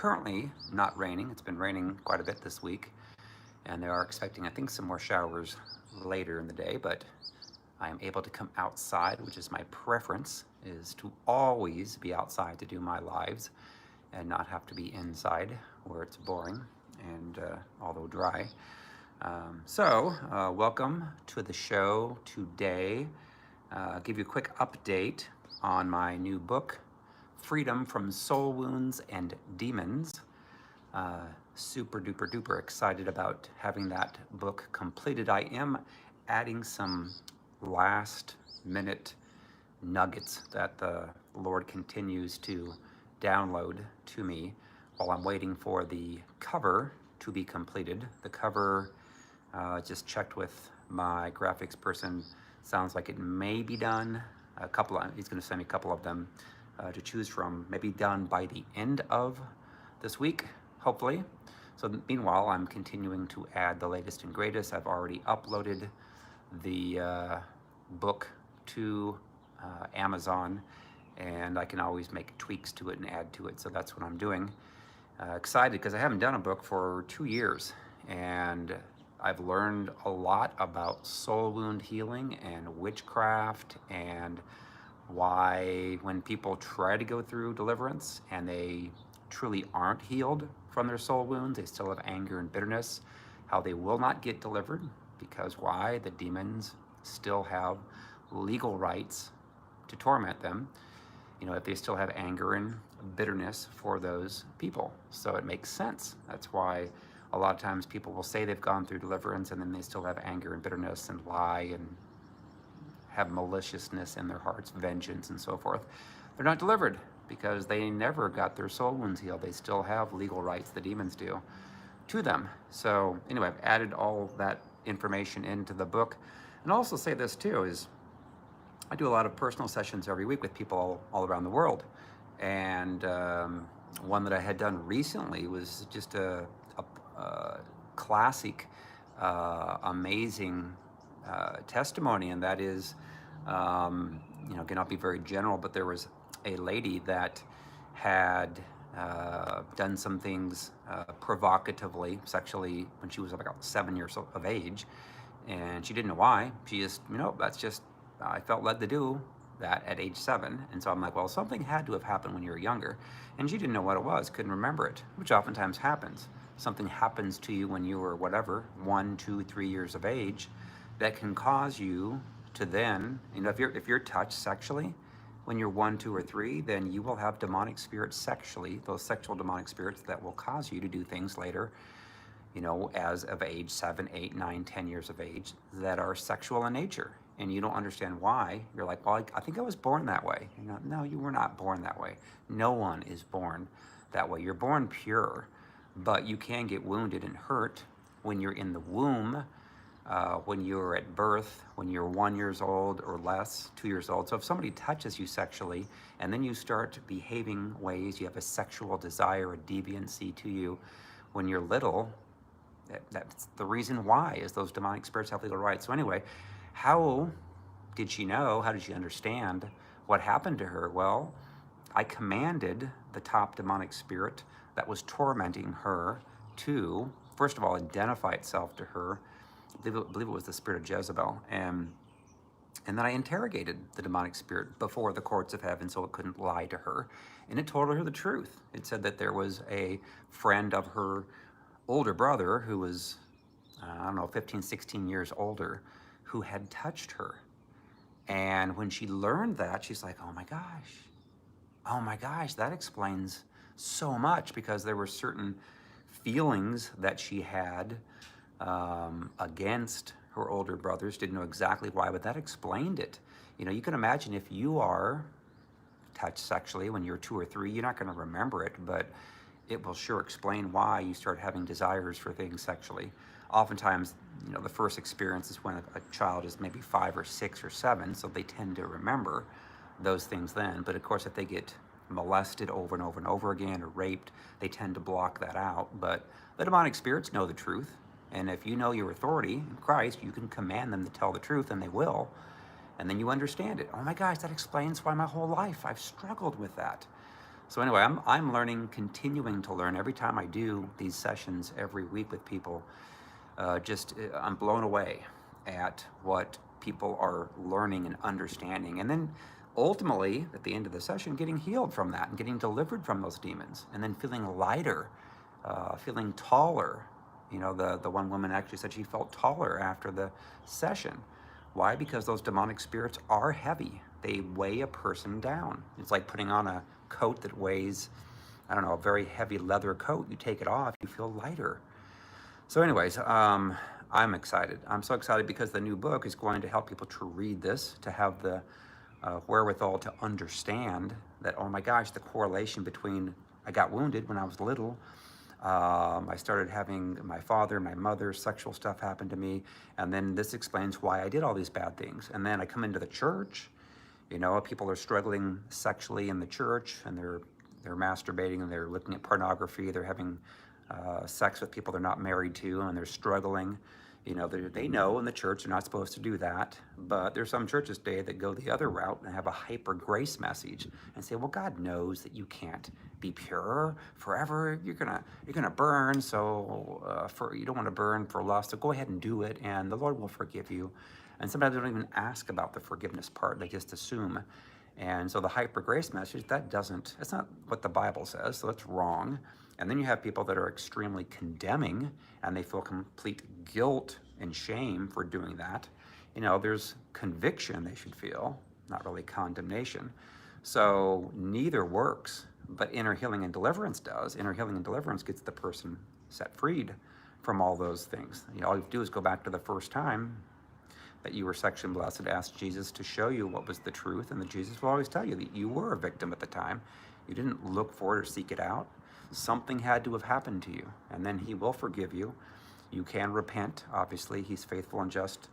currently not raining. It's been raining quite a bit this week, and they are expecting, I think, some more showers later in the day, but I am able to come outside, which is my preference, is to always be outside to do my lives and not have to be inside where it's boring and although dry. Welcome to the show today. Give you a quick update on my new book, Freedom from Soul Wounds and Demons. Super duper duper excited about having that book completed. I am adding some last minute nuggets that the Lord continues to download to me while I'm waiting for the cover to be completed. The cover, just checked with my graphics person, sounds like it may be done. He's going to send me a couple of them to choose from, maybe done by the end of this week, hopefully. So meanwhile, I'm continuing to add the latest and greatest. I've already uploaded the book to Amazon, and I can always make tweaks to it and add to it. So that's what I'm doing. Excited because I haven't done a book for 2 years, and I've learned a lot about soul wound healing and witchcraft, and why when people try to go through deliverance and they truly aren't healed from their soul wounds, they still have anger and bitterness, how they will not get delivered, because why? The demons still have legal rights to torment them, if they still have anger and bitterness for those people. So it makes sense. That's why a lot of times people will say they've gone through deliverance and then they still have anger and bitterness and lie and have maliciousness in their hearts, vengeance and so forth. They're not delivered because they never got their soul wounds healed. They still have legal rights, the demons do, to them. So anyway, I've added all that information into the book. And I'll also say this too, is I do a lot of personal sessions every week with people all around the world. And one that I had done recently was just a classic, amazing testimony, and that is, again, I'll be very general, but there was a lady that had done some things provocatively, sexually, when she was about 7 years of age, and she didn't know why. She just, I felt led to do that at age 7, and so I'm like, well, something had to have happened when you were younger, and she didn't know what it was, couldn't remember it, which oftentimes happens. Something happens to you when you were whatever, 1, 2, 3 years of age, that can cause you to then, if you're touched sexually when you're 1, 2, or 3, then you will have demonic spirits sexually, those sexual demonic spirits that will cause you to do things later, as of age 7, 8, 9, 10 years of age that are sexual in nature. And you don't understand why. You're like, well, I think I was born that way. No, you were not born that way. No one is born that way. You're born pure, but you can get wounded and hurt when you're in the womb, when you're at birth, when you're 1 year old or less, 2 years old. So if somebody touches you sexually and then you start behaving ways, you have a sexual desire, a deviancy to you when you're little, that's the reason why, is those demonic spirits have legal rights. So anyway, how did she know? How did she understand what happened to her? Well, I commanded the top demonic spirit that was tormenting her to, first of all, identify itself to her. I believe it was the spirit of Jezebel. And then I interrogated the demonic spirit before the courts of heaven so it couldn't lie to her. And it told her the truth. It said that there was a friend of her older brother who was, 15, 16 years older, who had touched her. And when she learned that, she's like, oh my gosh, that explains so much, because there were certain feelings that she had against her older brothers, didn't know exactly why, but that explained it. You can imagine if you are touched sexually when you're 2 or 3, you're not going to remember it, but it will sure explain why you start having desires for things sexually. Oftentimes, the first experience is when a child is maybe 5 or 6 or 7, so they tend to remember those things then. But of course, if they get molested over and over and over again or raped, they tend to block that out. But the demonic spirits know the truth. And if you know your authority in Christ, you can command them to tell the truth, and they will. And then you understand it. Oh my gosh, that explains why my whole life I've struggled with that. So anyway, I'm learning, continuing to learn every time I do these sessions every week with people. I'm blown away at what people are learning and understanding, and then ultimately at the end of the session, getting healed from that and getting delivered from those demons, and then feeling lighter, feeling taller. You know, the one woman actually said she felt taller after the session. Why? Because those demonic spirits are heavy. They weigh a person down. It's like putting on a coat that weighs, I don't know, a very heavy leather coat. You take it off, you feel lighter. So anyways, I'm excited. I'm so excited because the new book is going to help people to read this, to have the wherewithal to understand that, oh my gosh, the correlation between I got wounded when I was little. I started having my father, my mother, sexual stuff happen to me. And then this explains why I did all these bad things. And then I come into the church, you know, people are struggling sexually in the church, and they're masturbating, and they're looking at pornography. They're having sex with people they're not married to, and they're struggling. You know, they know in the church they're not supposed to do that, but there's some churches today that go the other route and have a hyper grace message and say, well, God knows that you can't be pure forever. You're gonna burn, so you don't want to burn for lust, so go ahead and do it, and the Lord will forgive you. And sometimes they don't even ask about the forgiveness part; they just assume. And so the hyper grace message, that's not what the Bible says, so that's wrong. And then you have people that are extremely condemning, and they feel complete guilt and shame for doing that. You know, there's conviction they should feel, not really condemnation. So neither works, but inner healing and deliverance does. Inner healing and deliverance gets the person set freed from all those things. You know, all you have to do is go back to the first time that you were sexually molested, ask Jesus to show you what was the truth, and that Jesus will always tell you that you were a victim at the time. You didn't look for it or seek it out. Something had to have happened to you, and then he will forgive you. You can repent. Obviously, he's faithful and just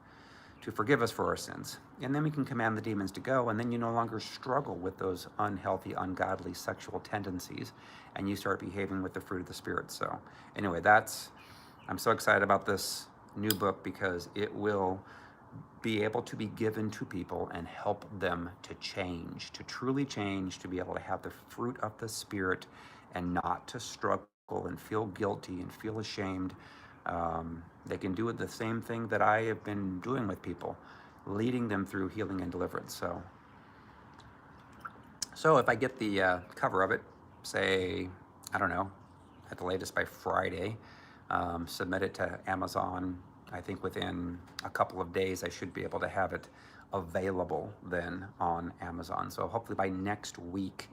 to forgive us for our sins. And then we can command the demons to go, and then you no longer struggle with those unhealthy, ungodly sexual tendencies, and you start behaving with the fruit of the Spirit. So anyway, I'm so excited about this new book because it will be able to be given to people and help them to change, to truly change, to be able to have the fruit of the Spirit and not to struggle and feel guilty and feel ashamed. They can do the same thing that I have been doing with people, leading them through healing and deliverance. So if I get the cover of it, say, I don't know, at the latest by Friday, submit it to Amazon. I think within a couple of days, I should be able to have it available then on Amazon. So hopefully by next week,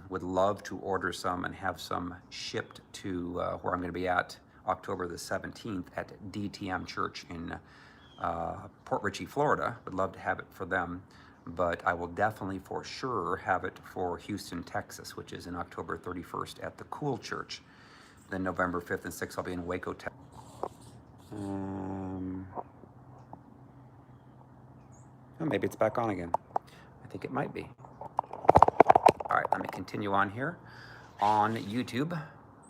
would love to order some and have some shipped to where I'm going to be at October the 17th at DTM Church in Port Richey, Florida. Would love to have it for them, but I will definitely for sure have it for Houston, Texas, which is in October 31st at the Cool Church. Then November 5th and 6th, I'll be in Waco, Texas. Oh, maybe it's back on again. I think it might be. All right, let me continue on here on YouTube.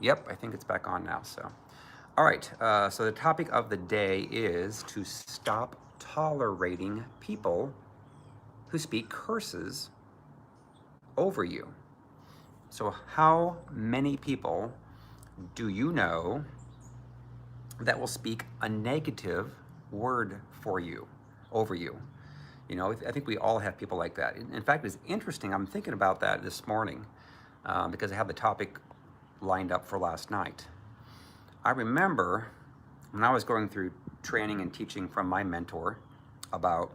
Yep, I think it's back on now. So, all right. So the topic of the day is to stop tolerating people who speak curses over you. So how many people do you know that will speak a negative word for you, over you? You know, I think we all have people like that. In fact, it's interesting. I'm thinking about that this morning because I had the topic lined up for last night. I remember when I was going through training and teaching from my mentor about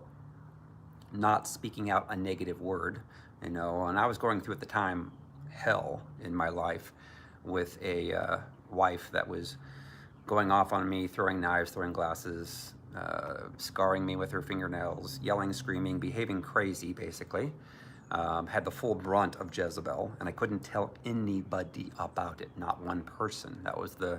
not speaking out a negative word, you know, and I was going through at the time hell in my life with a wife that was going off on me, throwing knives, throwing glasses, scarring me with her fingernails, yelling, screaming, behaving crazy, basically. Had the full brunt of Jezebel, and I couldn't tell anybody about it, not one person. That was the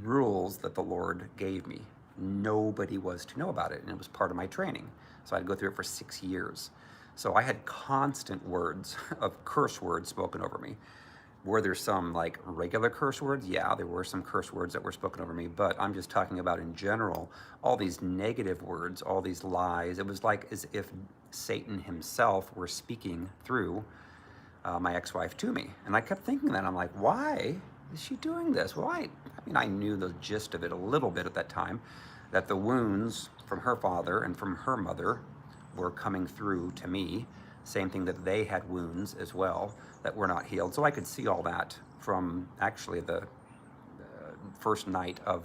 rules that the Lord gave me. Nobody was to know about it, and it was part of my training. So I had to go through it for 6 years. So I had constant words of curse words spoken over me. Were there some like regular curse words? Yeah, there were some curse words that were spoken over me, but I'm just talking about in general, all these negative words, all these lies. It was like as if Satan himself were speaking through my ex-wife to me. And I kept thinking that. I'm like, why is she doing this? Well, I mean, I knew the gist of it a little bit at that time, that the wounds from her father and from her mother were coming through to me. Same thing, that they had wounds as well that were not healed. So I could see all that from actually the first night of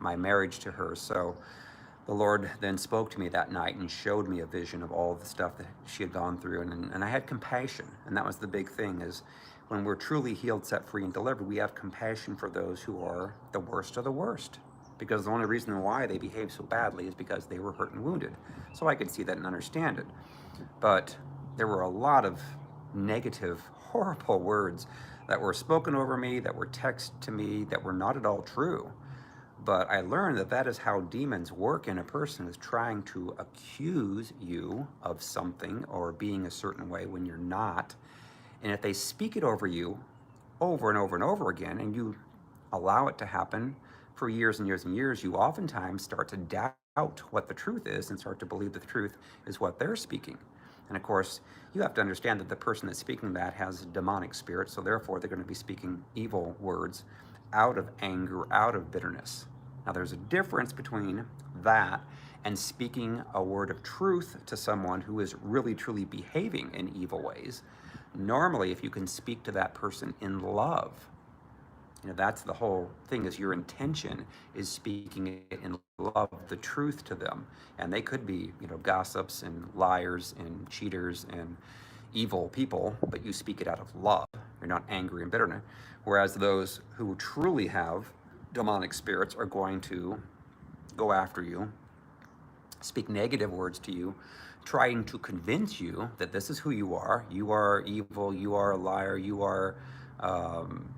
my marriage to her. So the Lord then spoke to me that night and showed me a vision of all the stuff that she had gone through. And I had compassion. And that was the big thing, is when we're truly healed, set free, and delivered, we have compassion for those who are the worst of the worst. Because the only reason why they behave so badly is because they were hurt and wounded. So I could see that and understand it. But there were a lot of negative, horrible words that were spoken over me, that were texted to me, that were not at all true. But I learned that that is how demons work in a person, is trying to accuse you of something or being a certain way when you're not. And if they speak it over you over and over and over again, and you allow it to happen for years and years and years, you oftentimes start to doubt what the truth is and start to believe that the truth is what they're speaking. And of course, you have to understand that the person that's speaking that has demonic spirits, so therefore they're going to be speaking evil words out of anger, out of bitterness. Now, there's a difference between that and speaking a word of truth to someone who is really, truly behaving in evil ways. Normally, if you can speak to that person in love, that's the whole thing, is your intention is speaking it in love, the truth to them. And they could be, gossips and liars and cheaters and evil people, but you speak it out of love. You're not angry and bitter. Whereas those who truly have demonic spirits are going to go after you, speak negative words to you, trying to convince you that this is who you are. You are evil, you are a liar, you are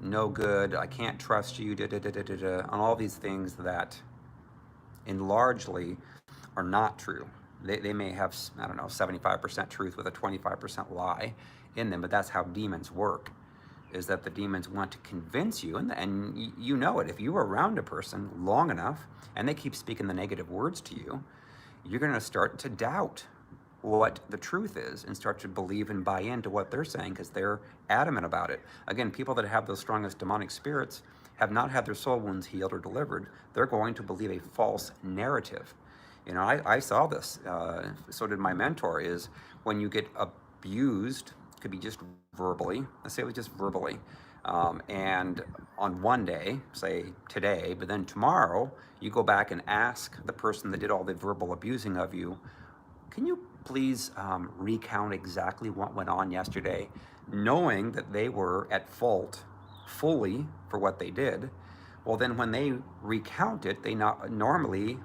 no good, I can't trust you, on all these things that largely are not true. They may have, 75% truth with a 25% lie in them, but that's how demons work, is that the demons want to convince you, and you know it. If you are around a person long enough and they keep speaking the negative words to you, you're going to start to doubt what the truth is and start to believe and buy into what they're saying because they're adamant about it. Again, people that have those strongest demonic spirits have not had their soul wounds healed or delivered. They're going to believe a false narrative. I saw this, so did my mentor, is when you get abused, could be just verbally, let's say it was just verbally, and on one day, say today, but then tomorrow, you go back and ask the person that did all the verbal abusing of you, can you please recount exactly what went on yesterday, knowing that they were at fault fully for what they did? Well, then when they recount it, they normally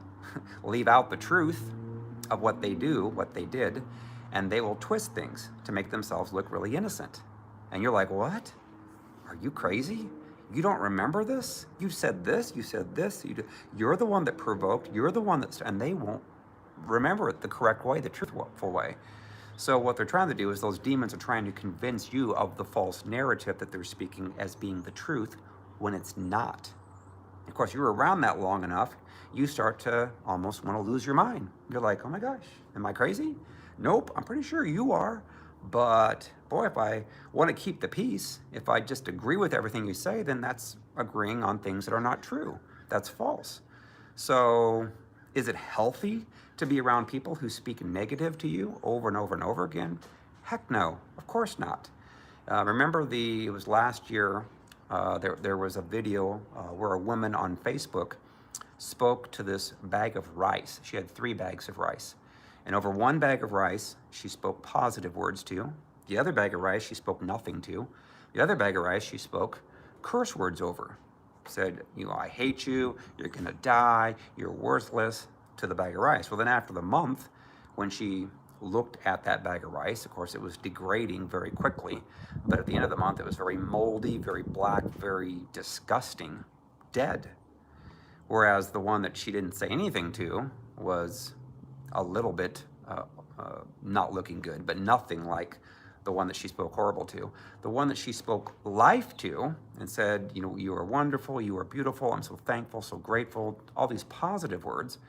leave out the truth of what they did, and they will twist things to make themselves look really innocent. And you're like, what? Are you crazy? You don't remember this? You said this, you're the one that provoked, you're the one that, and they won't remember it the correct way, the truthful way. So what they're trying to do is those demons are trying to convince you of the false narrative that they're speaking as being the truth when it's not. Of course, you're around that long enough, you start to almost want to lose your mind. You're like, oh my gosh, am I crazy? Nope, I'm pretty sure you are. But boy, if I want to keep the peace, if I just agree with everything you say, then that's agreeing on things that are not true. That's false. So is it healthy to be around people who speak negative to you over and over and over again? Heck no, of course not. Remember it was last year, there was a video where a woman on Facebook spoke to this bag of rice. She had 3 bags of rice. And over one bag of rice, she spoke positive words to. The other bag of rice, she spoke nothing to. The other bag of rice, she spoke curse words over. Said, I hate you, you're gonna die, you're worthless, to the bag of rice. Well, then after the month, when she looked at that bag of rice, of course, it was degrading very quickly. But at the end of the month, it was very moldy, very black, very disgusting, dead. Whereas the one that she didn't say anything to was a little bit not looking good, but nothing like the one that she spoke horrible to. The one that she spoke life to and said, you are wonderful, you are beautiful, I'm so thankful, so grateful, all these positive words,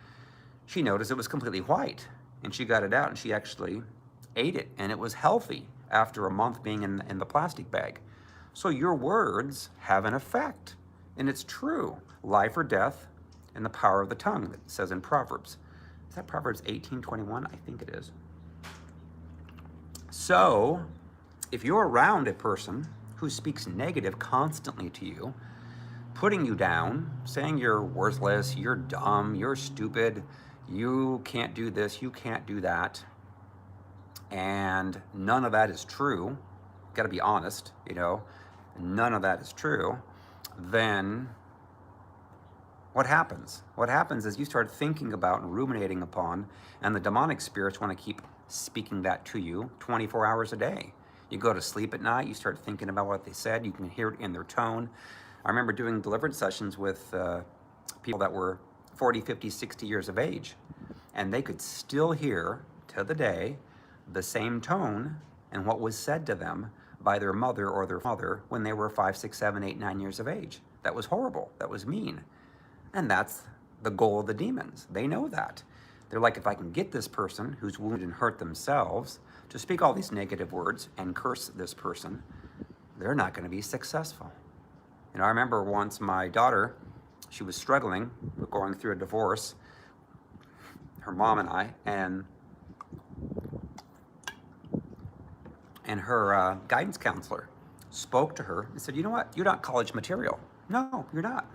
she noticed it was completely white. And she got it out and she actually ate it, and it was healthy. after a month being in the plastic bag. So your words have an effect, and it's true. Life or death in the power of the tongue, it says in Proverbs. Is that Proverbs 18:21? I think it is. So if you're around a person who speaks negative constantly to you, putting you down, saying you're worthless, you're dumb, you're stupid, you can't do this, you can't do that, and none of that is true, got to be honest, none of that is true, then what happens? What happens is you start thinking about and ruminating upon, and the demonic spirits want to keep speaking that to you 24 hours a day. You go to sleep at night, you start thinking about what they said, you can hear it in their tone. I remember doing deliverance sessions with people that were 40, 50, 60 years of age, and they could still hear to the day the same tone and what was said to them by their mother or their father when they were 5, 6, 7, 8, 9 years of age. That was horrible. That was mean. And that's the goal of the demons. They know that. They're like, if I can get this person who's wounded and hurt themselves to speak all these negative words and curse this person, they're not going to be successful. I remember once my daughter, she was struggling, going through a divorce, her mom and I, and her guidance counselor spoke to her and said, you know what, you're not college material. No, you're not.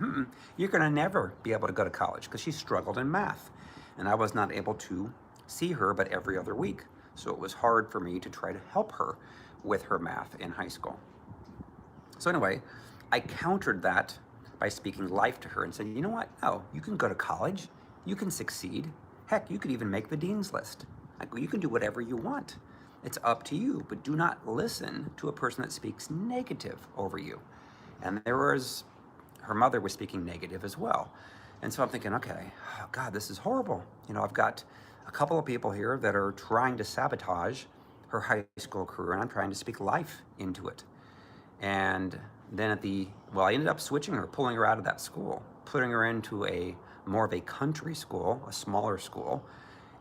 You're going to never be able to go to college, because she struggled in math. And I was not able to see her but every other week. So it was hard for me to try to help her with her math in high school. So anyway, I countered that by speaking life to her and said, you know what? No, you can go to college. You can succeed. Heck, you could even make the dean's list. You can do whatever you want. It's up to you, but do not listen to a person that speaks negative over you. And her mother was speaking negative as well. And so I'm thinking, okay, oh God, this is horrible. I've got a couple of people here that are trying to sabotage her high school career, and I'm trying to speak life into it. And then I ended up switching her, pulling her out of that school, putting her into more of a country school, a smaller school.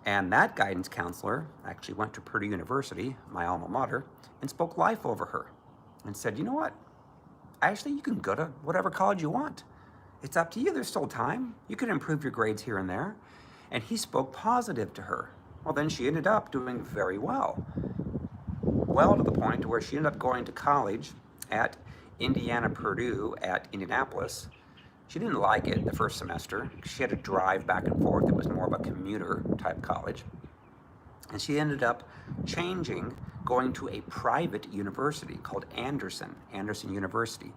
And that guidance counselor actually went to Purdue University, my alma mater, and spoke life over her and said, you know what? Actually, you can go to whatever college you want. It's up to you. There's still time. You can improve your grades here and there. And he spoke positive to her. Well, then she ended up doing very well. Well, to the point to where she ended up going to college at Indiana Purdue at Indianapolis. She didn't like it the first semester. She had to drive back and forth. It was more of a commuter type college. And she ended up going to a private university called Anderson University,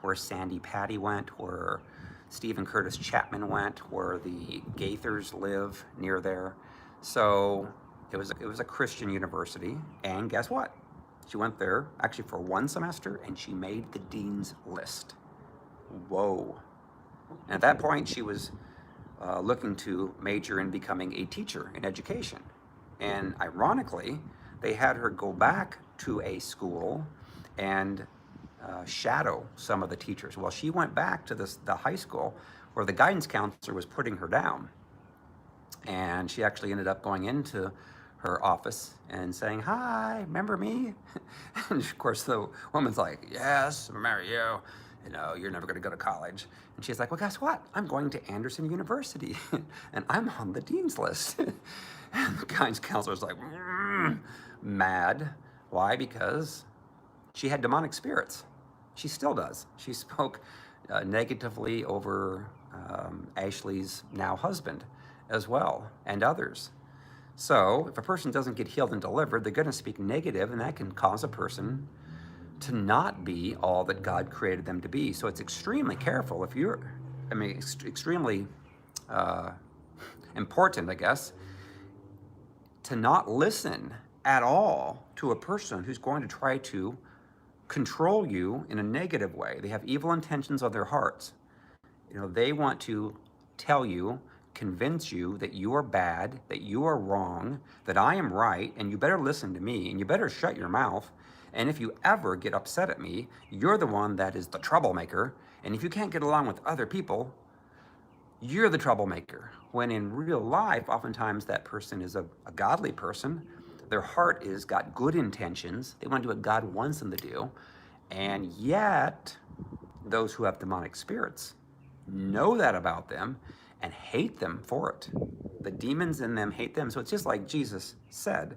where Sandy Patty went, where Stephen Curtis Chapman went, where the Gaithers live near there. So it was a Christian university, and guess what? She went there actually for one semester, and she made the dean's list. Whoa. And at that point, she was looking to major in becoming a teacher in education. And ironically, they had her go back to a school and shadow some of the teachers. Well, she went back to the high school where the guidance counselor was putting her down. And she actually ended up going into her office and saying, hi, remember me? And of course, the woman's like, yes, remember you. You're never going to go to college. And she's like, well, guess what? I'm going to Anderson University, and I'm on the dean's list. And the guidance counselor's like, mad. Why? Because she had demonic spirits. She still does. She spoke negatively over Ashley's now husband as well, and others. So if a person doesn't get healed and delivered, they're going to speak negative, and that can cause a person to not be all that God created them to be. So it's extremely careful extremely important, I guess, to not listen at all to a person who's going to try to control you in a negative way. They have evil intentions of their hearts. They want to tell you, convince you that you are bad, that you are wrong, that I am right, and you better listen to me, and you better shut your mouth. And if you ever get upset at me, you're the one that is the troublemaker. And if you can't get along with other people, you're the troublemaker. When in real life, oftentimes that person is a godly person, Their heart is got good intentions. They want to do what God wants them to do. And yet, those who have demonic spirits know that about them and hate them for it. The demons in them hate them. So it's just like Jesus said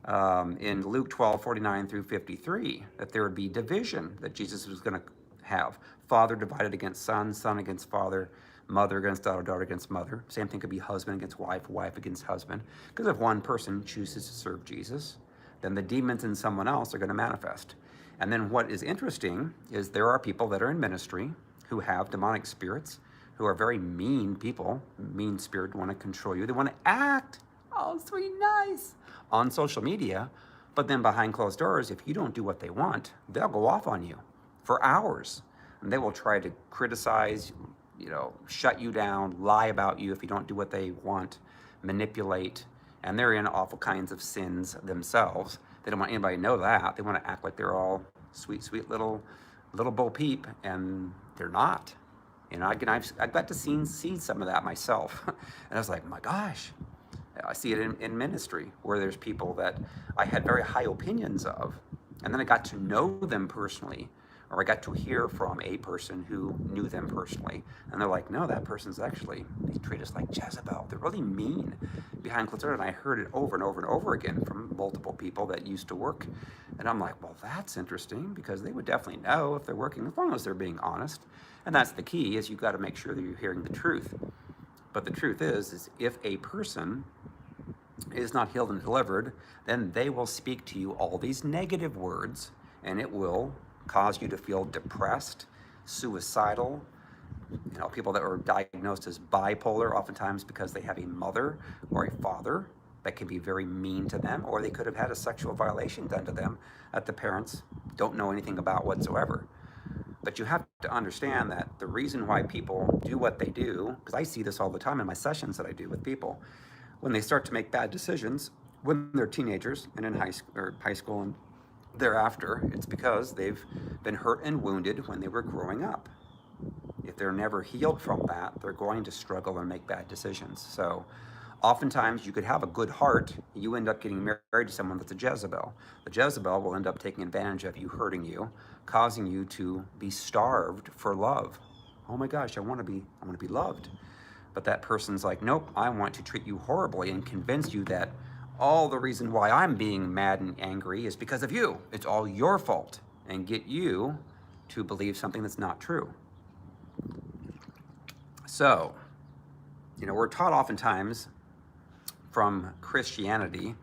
in Luke 12:49 through 53, that there would be division, that Jesus was going to have. Father divided against son, son against father, mother against daughter, daughter against mother. Same thing could be husband against wife, wife against husband. Because if one person chooses to serve Jesus, then the demons in someone else are going to manifest. And then what is interesting is there are people that are in ministry who have demonic spirits, who are very mean people, mean spirit, want to control you. They want to act, oh, sweet, nice, on social media. But then behind closed doors, if you don't do what they want, they'll go off on you for hours. And they will try to criticize, shut you down, lie about you if you don't do what they want, manipulate. And they're in awful kinds of sins themselves. They don't want anybody to know that. They want to act like they're all sweet, sweet little Bo Peep, and they're not. I've got to see some of that myself. And I was like, my gosh, I see it in ministry where there's people that I had very high opinions of, and then I got to know them personally, or I got to hear from a person who knew them personally, and they're like, no, that person's actually, they treat us like Jezebel. They're really mean behind closed doors. And I heard it over and over and over again from multiple people that used to work. And I'm like, well, that's interesting, because they would definitely know if they're working, as long as they're being honest. And that's the key, is you've got to make sure that you're hearing the truth. But the truth is if a person is not healed and delivered, then they will speak to you all these negative words, and it will cause you to feel depressed, suicidal. People that were diagnosed as bipolar, oftentimes because they have a mother or a father that can be very mean to them, or they could have had a sexual violation done to them that the parents don't know anything about whatsoever. But you have to understand that the reason why people do what they do, because I see this all the time in my sessions that I do with people, when they start to make bad decisions when they're teenagers and in high school and thereafter, it's because they've been hurt and wounded when they were growing up. If they're never healed from that, they're going to struggle and make bad decisions. So oftentimes you could have a good heart, you end up getting married to someone that's a Jezebel. The Jezebel will end up taking advantage of you, hurting you, causing you to be starved for love. Oh my gosh, I want to be loved. But that person's like, nope, I want to treat you horribly and convince you that all the reason why I'm being mad and angry is because of you. It's all your fault, and get you to believe something that's not true. So, we're taught oftentimes from Christianity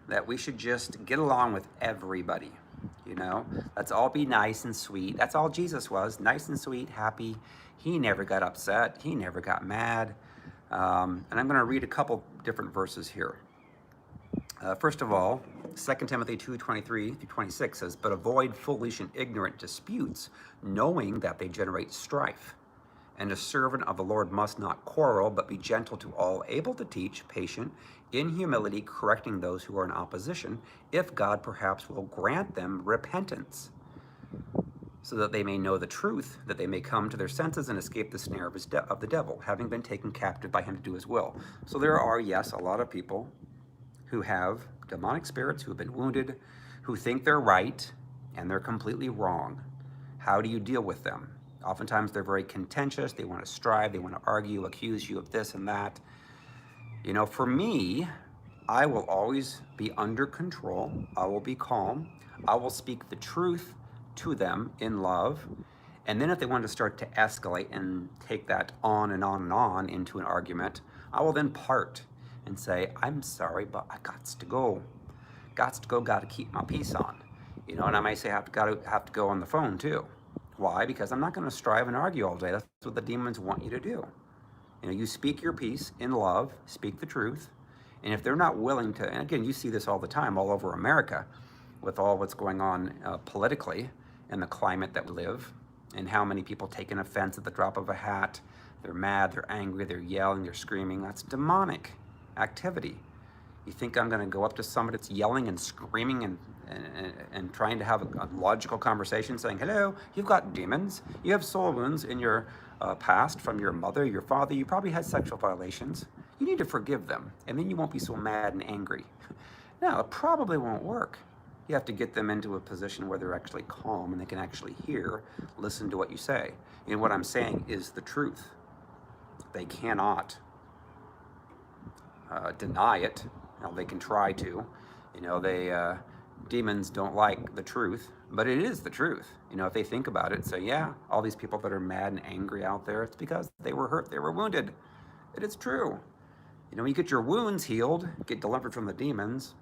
that we should just get along with everybody. Let's all be nice and sweet. That's all Jesus was, nice and sweet, happy. He never got upset. He never got mad. And I'm going to read a couple different verses here. First of all, 2 Timothy 2:23-26 says, but avoid foolish and ignorant disputes, knowing that they generate strife. And a servant of the Lord must not quarrel, but be gentle to all, able to teach, patient, in humility, correcting those who are in opposition, if God perhaps will grant them repentance, so that they may know the truth, that they may come to their senses and escape the snare of the devil, having been taken captive by him to do his will. So there are, yes, a lot of people who have demonic spirits, who have been wounded, who think they're right, and they're completely wrong. How do you deal with them? Oftentimes they're very contentious, they want to strive, they want to argue, accuse you of this and that. For me, I will always be under control. I will be calm. I will speak the truth to them in love. And then if they want to start to escalate and take that on and on and on into an argument, I will then part and say, I'm sorry, but I got to go. Got to keep my peace on. And I may say have to go on the phone too. Why? Because I'm not going to strive and argue all day. That's what the demons want you to do. You speak your piece in love, speak the truth. And if they're not willing to, and again, you see this all the time all over America with all what's going on politically and the climate that we live, and how many people take an offense at the drop of a hat. They're mad, they're angry, they're yelling, they're screaming. That's demonic activity. You think I'm going to go up to somebody that's yelling and screaming and trying to have a logical conversation, saying, hello, you've got demons, you have soul wounds in your past from your mother, your father, you probably had sexual violations. You need to forgive them, and then you won't be so mad and angry. No, it probably won't work. You have to get them into a position where they're actually calm and they can actually hear, listen to what you say. And what I'm saying is the truth. They cannot deny it. Now, they can try to. Demons don't like the truth, but it is the truth. If they think about it, say, yeah, all these people that are mad and angry out there, it's because they were hurt, they were wounded. It is true. You get your wounds healed, get delivered from the demons,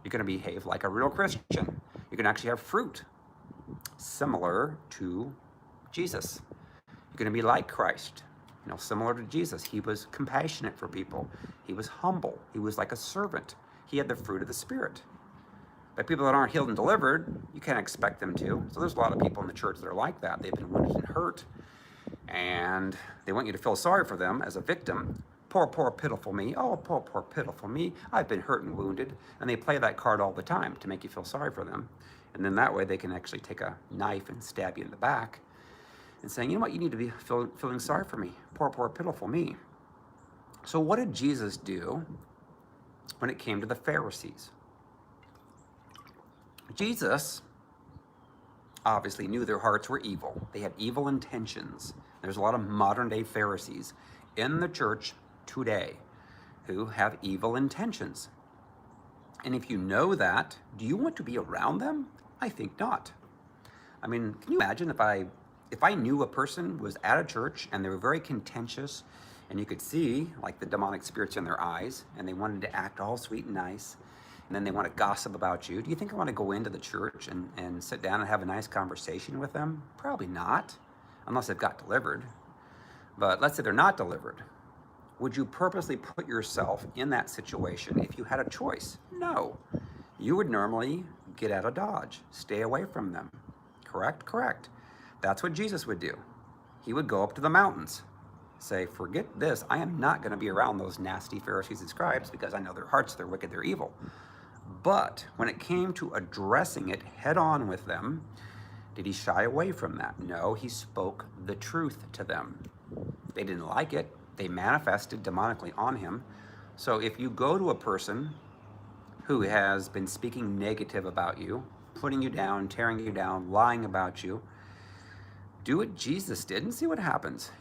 you're going to behave like a real Christian. You can actually have fruit similar to Jesus. You're going to be like Christ, similar to Jesus. He was compassionate for people. He was humble. He was like a servant. He had the fruit of the Spirit. But people that aren't healed and delivered, you can't expect them to. So there's a lot of people in the church that are like that. They've been wounded and hurt, and they want you to feel sorry for them as a victim. Poor, poor, pitiful me. Oh, poor, poor, pitiful me. I've been hurt and wounded. And they play that card all the time to make you feel sorry for them. And then that way they can actually take a knife and stab you in the back and saying, you know what, you need to be feeling sorry for me. Poor, poor, pitiful me. So what did Jesus do when it came to the Pharisees? Jesus obviously knew their hearts were evil. They had evil intentions. There's a lot of modern day Pharisees in the church today who have evil intentions. And if you know that, do you want to be around them? I think not. I mean, can you imagine if I knew a person was at a church and they were very contentious and you could see like the demonic spirits in their eyes and they wanted to act all sweet and nice and then they want to gossip about you. Do you think I want to go into the church and sit down and have a nice conversation with them? Probably not, unless they've got delivered. But let's say they're not delivered. Would you purposely put yourself in that situation if you had a choice? No. You would normally get out of Dodge, stay away from them. Correct? Correct. That's what Jesus would do. He would go up to the mountains, say, forget this. I am not going to be around those nasty Pharisees and scribes because I know their hearts, they're wicked, they're evil. But when it came to addressing it head on with them, did he shy away from that? No, he spoke the truth to them. They didn't like it. They manifested demonically on him. So if you go to a person who has been speaking negative about you, putting you down, tearing you down, lying about you, do what Jesus did and see what happens.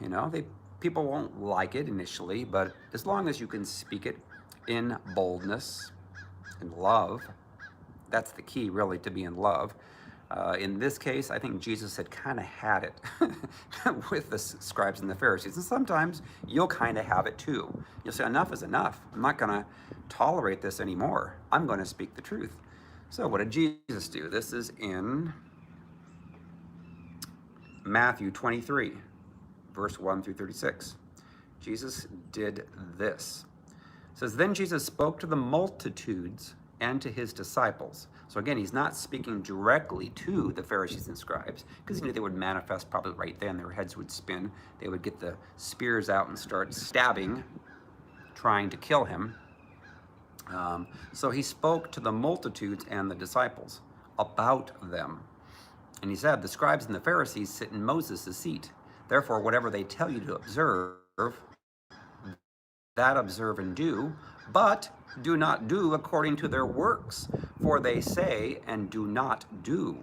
People won't like it initially, but as long as you can speak it in boldness and love, that's the key really, to be in love. In this case, I think Jesus had kind of had it with the scribes and the Pharisees. And sometimes you'll kind of have it too. You'll say, enough is enough. I'm not going to tolerate this anymore. I'm going to speak the truth. So what did Jesus do? This is in Matthew 23, verse 1 through 36. Jesus did this. It says, then Jesus spoke to the multitudes and to his disciples. So again, he's not speaking directly to the Pharisees and scribes because he knew they would manifest probably right then. Their heads would spin. They would get the spears out and start stabbing, trying to kill him. So he spoke to the multitudes and the disciples about them. And he said, the scribes and the Pharisees sit in Moses' seat. Therefore, whatever they tell you to observe, that observe and do, but do not do according to their works, for they say and do not do.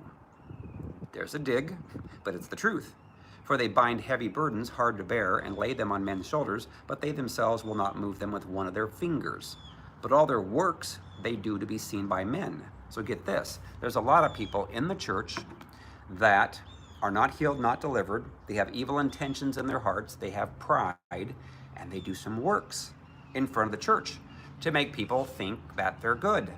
There's a dig, but it's the truth. For they bind heavy burdens hard to bear and lay them on men's shoulders, but they themselves will not move them with one of their fingers. But all their works they do to be seen by men. So get this, there's a lot of people in the church that are not healed, not delivered. They have evil intentions in their hearts. They have pride, and they do some works in front of the church to make people think that they're good.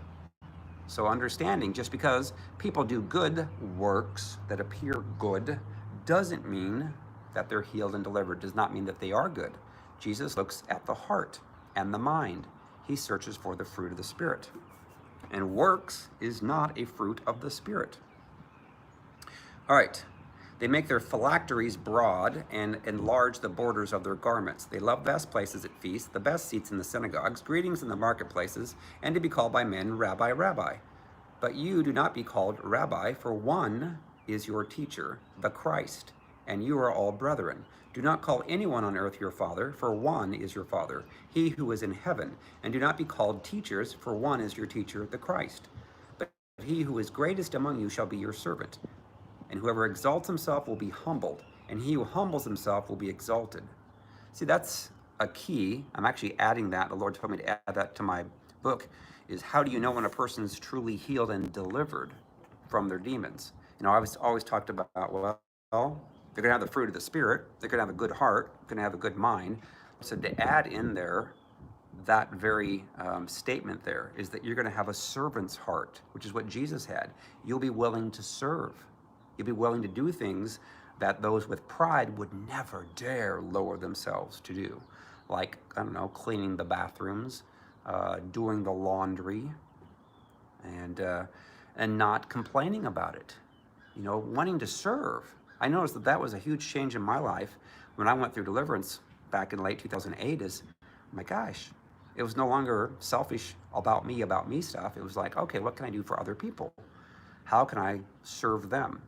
So understanding, just because people do good works that appear good doesn't mean that they're healed and delivered, does not mean that they are good. Jesus looks at the heart and the mind. He searches for the fruit of the Spirit. And works is not a fruit of the Spirit. All right. They make their phylacteries broad and enlarge the borders of their garments. They love best places at feasts, the best seats in the synagogues, greetings in the marketplaces, and to be called by men, Rabbi, Rabbi. But you do not be called Rabbi, for one is your teacher, the Christ, and you are all brethren. Do not call anyone on earth your father, for one is your Father, he who is in heaven. And do not be called teachers, for one is your teacher, the Christ. But he who is greatest among you shall be your servant. And whoever exalts himself will be humbled, and he who humbles himself will be exalted. See, that's a key. I'm actually adding that. The Lord told me to add that to my book, is how do you know when a person's truly healed and delivered from their demons? You know, I was always talked about, well, they're going to have the fruit of the Spirit. They're going to have a good heart. They're going to have a good mind. So to add in there that very statement there is that you're going to have a servant's heart, which is what Jesus had. You'll be willing to serve. You'll be willing to do things that those with pride would never dare lower themselves to do. Like, I don't know, cleaning the bathrooms, doing the laundry, and not complaining about it. You know, wanting to serve. I noticed that that was a huge change in my life when I went through deliverance back in late 2008 is, my gosh, it was no longer selfish about me stuff. It was like, okay, what can I do for other people? How can I serve them?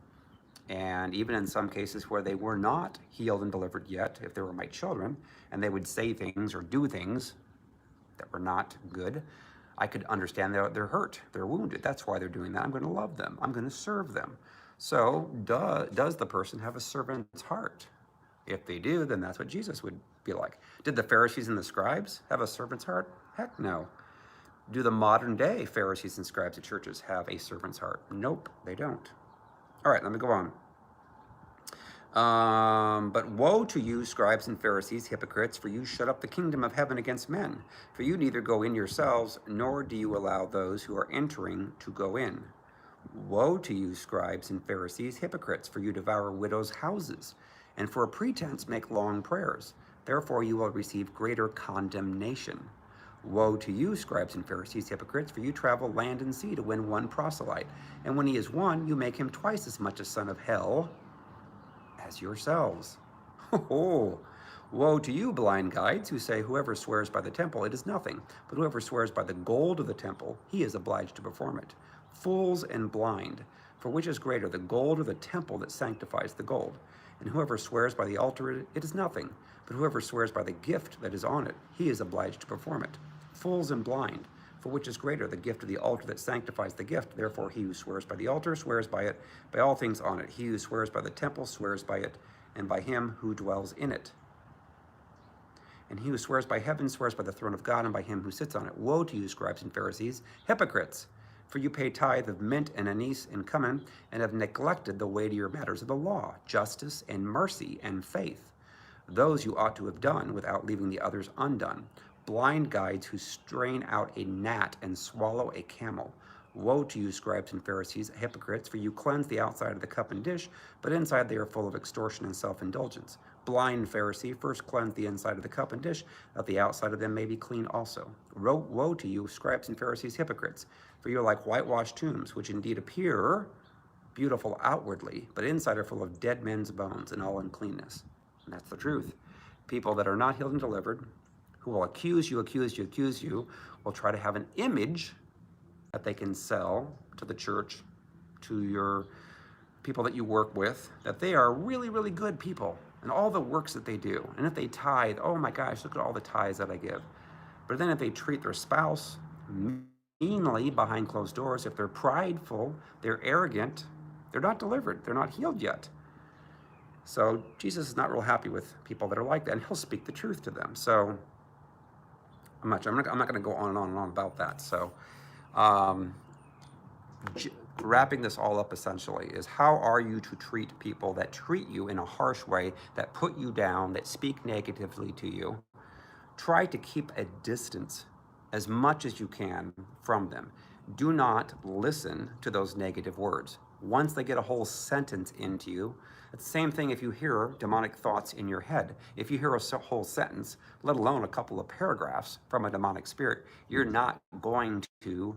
And even in some cases where they were not healed and delivered yet, if they were my children, and they would say things or do things that were not good, I could understand they're hurt, they're wounded. That's why they're doing that. I'm going to love them. I'm going to serve them. So does the person have a servant's heart? If they do, then that's what Jesus would be like. Did the Pharisees and the scribes have a servant's heart? Heck no. Do the modern day Pharisees and scribes at churches have a servant's heart? Nope, they don't. All right, let me go on. But woe to you, scribes and Pharisees, hypocrites, for you shut up the kingdom of heaven against men. For you neither go in yourselves, nor do you allow those who are entering to go in. Woe to you, scribes and Pharisees, hypocrites, for you devour widows' houses, and for a pretense make long prayers. Therefore you will receive greater condemnation. Woe to you, scribes and Pharisees, hypocrites, for you travel land and sea to win one proselyte, and when he is won, you make him twice as much a son of hell as yourselves. Oh, woe to you, blind guides, who say, whoever swears by the temple, it is nothing, but whoever swears by the gold of the temple, he is obliged to perform it. Fools and blind, for which is greater, the gold or the temple that sanctifies the gold? And whoever swears by the altar, it is nothing, but whoever swears by the gift that is on it, he is obliged to perform it. Fools and blind, for which is greater, the gift of the altar that sanctifies the gift? Therefore he who swears by the altar swears by it, by all things on it. He who swears by the temple swears by it, and by him who dwells in it. And he who swears by heaven swears by the throne of God, and by him who sits on it. Woe to you, scribes and Pharisees, hypocrites! For you pay tithe of mint and anise and cumin, and have neglected the weightier matters of the law, justice and mercy and faith. Those you ought to have done without leaving the others undone. Blind guides who strain out a gnat and swallow a camel. Woe to you, scribes and Pharisees, hypocrites, for you cleanse the outside of the cup and dish, but inside they are full of extortion and self-indulgence. Blind Pharisee, first cleanse the inside of the cup and dish, that the outside of them may be clean also. Woe to you, scribes and Pharisees, hypocrites, for you are like whitewashed tombs, which indeed appear beautiful outwardly, but inside are full of dead men's bones and all uncleanness. And that's the truth. People that are not healed and delivered, who will accuse you, will try to have an image that they can sell to the church, to your people that you work with, that they are really, really good people and all the works that they do. And if they tithe, oh my gosh, look at all the tithes that I give. But then if they treat their spouse meanly behind closed doors, if they're prideful, they're arrogant, they're not delivered, they're not healed yet. So Jesus is not real happy with people that are like that, and he'll speak the truth to them. So I'm not going to go on and on and on about that. So wrapping this all up essentially is, how are you to treat people that treat you in a harsh way, that put you down, that speak negatively to you? Try to keep a distance as much as you can from them. Do not listen to those negative words. Once they get a whole sentence into you, it's the same thing if you hear demonic thoughts in your head. If you hear a whole sentence, let alone a couple of paragraphs from a demonic spirit, you're not going to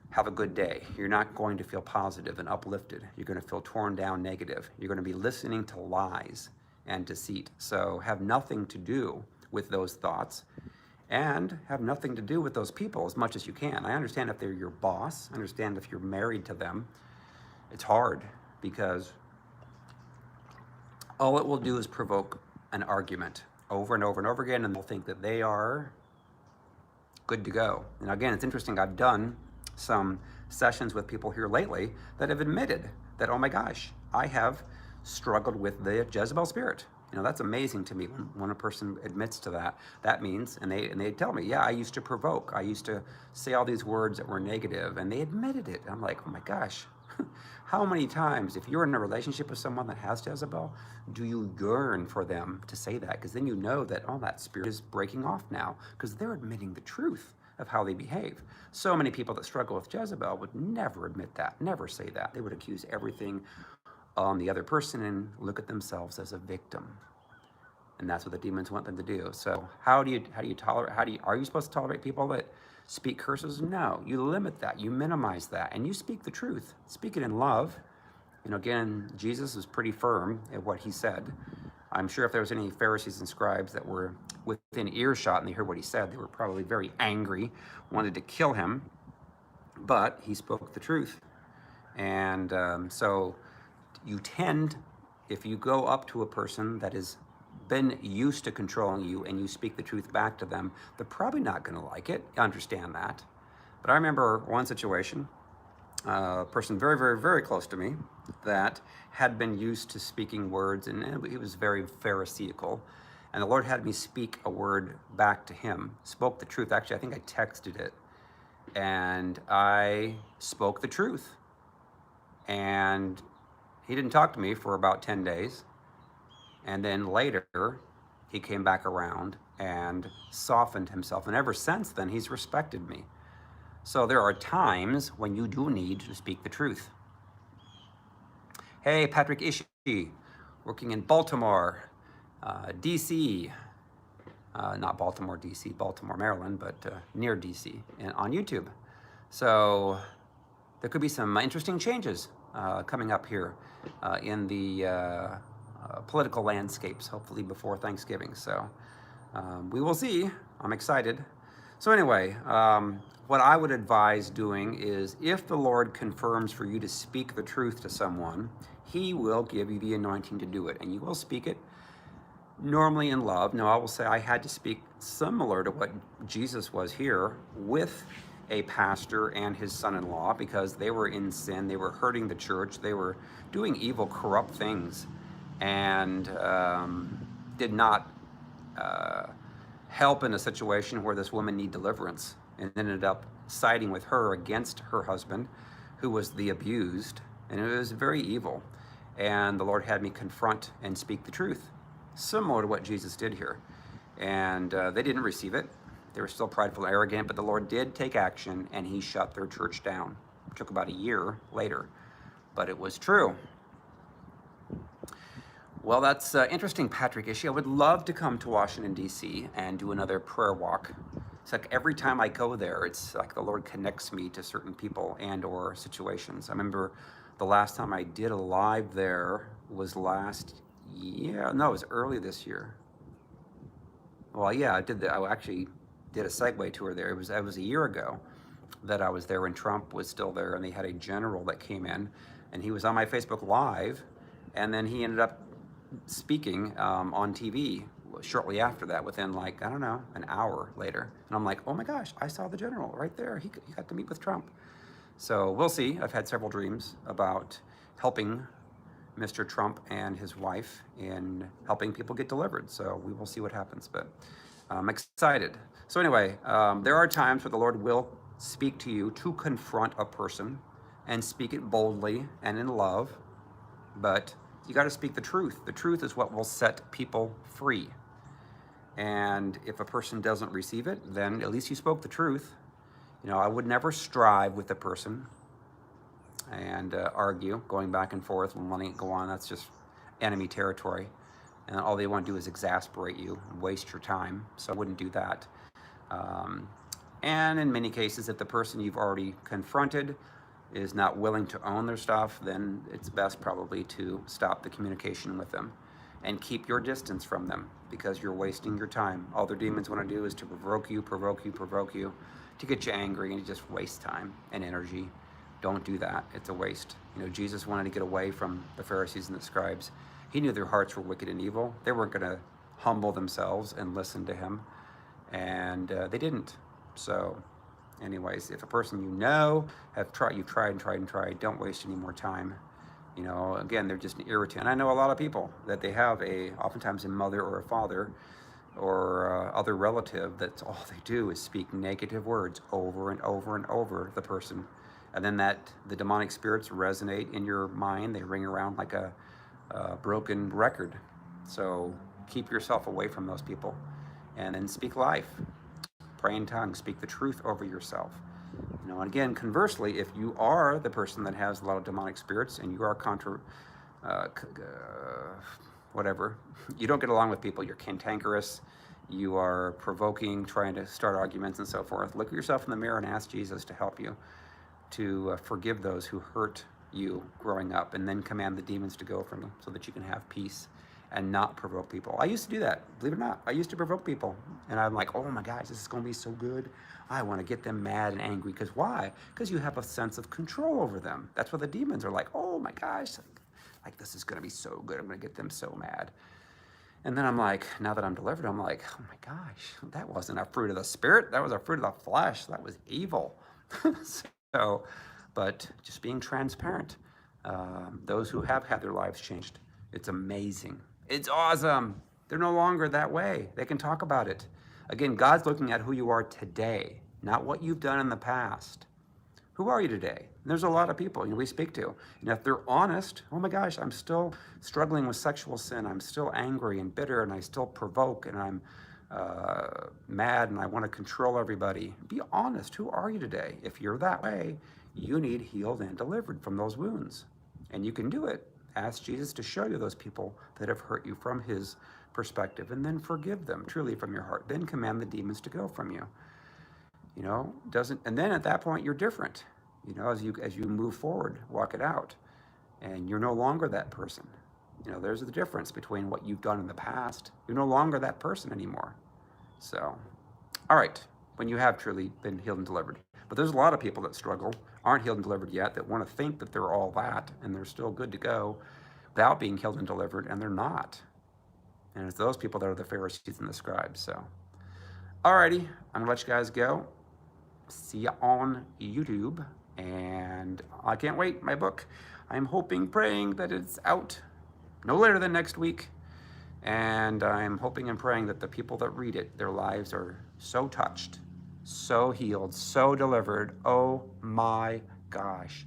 have a good day. You're not going to feel positive and uplifted. You're going to feel torn down, negative. You're going to be listening to lies and deceit. So have nothing to do with those thoughts, and have nothing to do with those people as much as you can. I understand if they're your boss. I understand if you're married to them. It's hard because all it will do is provoke an argument over and over and over again, and they'll think that they are good to go. And again, it's interesting, I've done some sessions with people here lately that have admitted that, oh my gosh, I have struggled with the Jezebel spirit. You know, that's amazing to me when a person admits to that. That means, and they tell me, yeah, I used to provoke. I used to say all these words that were negative, and they admitted it. I'm like, oh my gosh, how many times, if you're in a relationship with someone that has Jezebel, do you yearn for them to say that? Because then you know that, oh, that spirit is breaking off now, because they're admitting the truth of how they behave. So many people that struggle with Jezebel would never admit that, never say that. They would accuse everything on the other person and look at themselves as a victim. And that's what the demons want them to do. So are you supposed to tolerate people that speak curses? No, you limit that, you minimize that, and you speak the truth. Speak it in love. You know, again, Jesus is pretty firm at what he said. I'm sure if there was any Pharisees and scribes that were within earshot and they heard what he said, they were probably very angry, wanted to kill him, but he spoke the truth. And so you tend, if you go up to a person that has been used to controlling you and you speak the truth back to them, they're probably not going to like it. I understand that. But I remember one situation, a person very, very, very close to me that had been used to speaking words, and he was very Pharisaical. And the Lord had me speak a word back to him, spoke the truth. Actually, I think I texted it. And I spoke the truth. And he didn't talk to me for about 10 days. And then later, he came back around and softened himself. And ever since then, he's respected me. So there are times when you do need to speak the truth. Hey, Patrick Ishii, working in Baltimore, DC, not Baltimore, DC, Baltimore, Maryland, but near DC, and on YouTube. So there could be some interesting changes coming up here in the political landscapes, hopefully before Thanksgiving. So we will see. I'm excited. So anyway, what I would advise doing is, if the Lord confirms for you to speak the truth to someone, he will give you the anointing to do it, and you will speak it normally in love. Now, I will say I had to speak similar to what Jesus was here with a pastor and his son-in-law, because they were in sin, they were hurting the church, they were doing evil, corrupt things, and did not help in a situation where this woman needed deliverance, and ended up siding with her against her husband, who was the abused, and it was very evil. And the Lord had me confront and speak the truth, similar to what Jesus did here. And they didn't receive it. They were still prideful and arrogant, but the Lord did take action, and he shut their church down. It took about a year later, but it was true. Well, that's interesting, Patrick Ishii. I would love to come to Washington, D.C. and do another prayer walk. It's like every time I go there, it's like the Lord connects me to certain people and or situations. I remember the last time I did a live there was last year. No, it was early this year. Well, yeah, I actually did a Segway tour there. It was a year ago that I was there when Trump was still there, and they had a general that came in, and he was on my Facebook Live, and then he ended up speaking on TV shortly after that, within like, I don't know, an hour later. And I'm like, oh my gosh, I saw the general right there. He got to meet with Trump. So we'll see. I've had several dreams about helping Mr. Trump and his wife in helping people get delivered. So we will see what happens, but I'm excited. So anyway, there are times where the Lord will speak to you to confront a person and speak it boldly and in love, but you got to speak the truth. The truth is what will set people free. And if a person doesn't receive it, then at least you spoke the truth. You know, I would never strive with a person and argue, going back and forth and letting it go on. That's just enemy territory. And all they want to do is exasperate you and waste your time. So I wouldn't do that. And in many cases, if the person you've already confronted is not willing to own their stuff, then it's best probably to stop the communication with them and keep your distance from them, because you're wasting your time. All their demons want to do is to provoke you, to get you angry, and you just waste time and energy. Don't do that. It's a waste. You know, Jesus wanted to get away from the Pharisees and the scribes, He knew their hearts were wicked and evil. They weren't going to humble themselves and listen to him, and they didn't. So, anyways, if a person you know you've tried and tried and tried, don't waste any more time. You know, again, they're just an irritant. I know a lot of people that they have oftentimes a mother or a father or other relative that's all they do is speak negative words over and over and over the person, and then the demonic spirits resonate in your mind. They ring around like a broken record. So keep yourself away from those people, and then speak life, pray in tongues, speak the truth over yourself. You know, and again, conversely, if you are the person that has a lot of demonic spirits and you are whatever, you don't get along with people, you're cantankerous, you are provoking, trying to start arguments and so forth, look at yourself in the mirror and ask Jesus to help you to forgive those who hurt you growing up, and then command the demons to go from you so that you can have peace and not provoke people. I used to do that, believe it or not. I used to provoke people, and I'm like, oh my gosh, this is going to be so good. I want to get them mad and angry. Because why? Because you have a sense of control over them. That's what the demons are like. Oh my gosh, like this is going to be so good. I'm going to get them so mad. And then I'm like, now that I'm delivered, I'm like, oh my gosh, that wasn't a fruit of the spirit. That was a fruit of the flesh. That was evil. So, but just being transparent. Those who have had their lives changed, it's amazing. It's awesome. They're no longer that way. They can talk about it. Again, God's looking at who you are today, not what you've done in the past. Who are you today? And there's a lot of people we speak to. If they're honest, oh my gosh, I'm still struggling with sexual sin. I'm still angry and bitter, and I still provoke, and I'm mad, and I want to control everybody. Be honest. Who are you today? If you're that way, you need healed and delivered from those wounds. And you can do it. Ask Jesus to show you those people that have hurt you from his perspective, and then forgive them truly from your heart. Then command the demons to go from you. And then at that point you're different. As you move forward, walk it out, and you're no longer that person. There's the difference between what you've done in the past. You're no longer that person anymore. So, all right, when you have truly been healed and delivered. But there's a lot of people that struggle, aren't healed and delivered yet, that want to think that they're all that, and they're still good to go without being healed and delivered, and they're not. And it's those people that are the Pharisees and the scribes. So, alrighty, I'm gonna let you guys go. See you on YouTube, and I can't wait. My book, I'm hoping, praying that it's out no later than next week, and I'm hoping and praying that the people that read it, their lives are so touched, so healed, so delivered. Oh my gosh!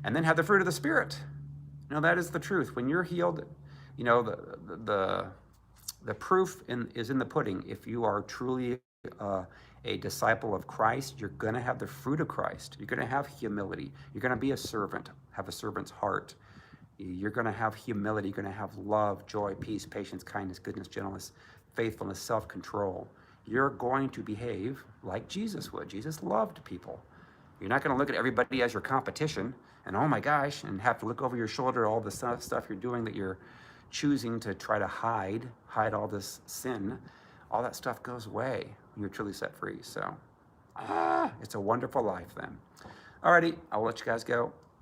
And then have the fruit of the Spirit. That is the truth. When you're healed, the proof is in the pudding. If you are truly a disciple of Christ, you're going to have the fruit of Christ. You're going to have humility. You're going to be a servant, have a servant's heart. You're going to have humility. You're going to have love, joy, peace, patience, kindness, goodness, gentleness, faithfulness, self-control. You're going to behave like Jesus would. Jesus loved people. You're not going to look at everybody as your competition and, oh my gosh, and have to look over your shoulder at all the stuff you're doing that you're choosing to try to hide all this sin. All that stuff goes away when you're truly set free. So, it's a wonderful life then. Alrighty, I'll let you guys go.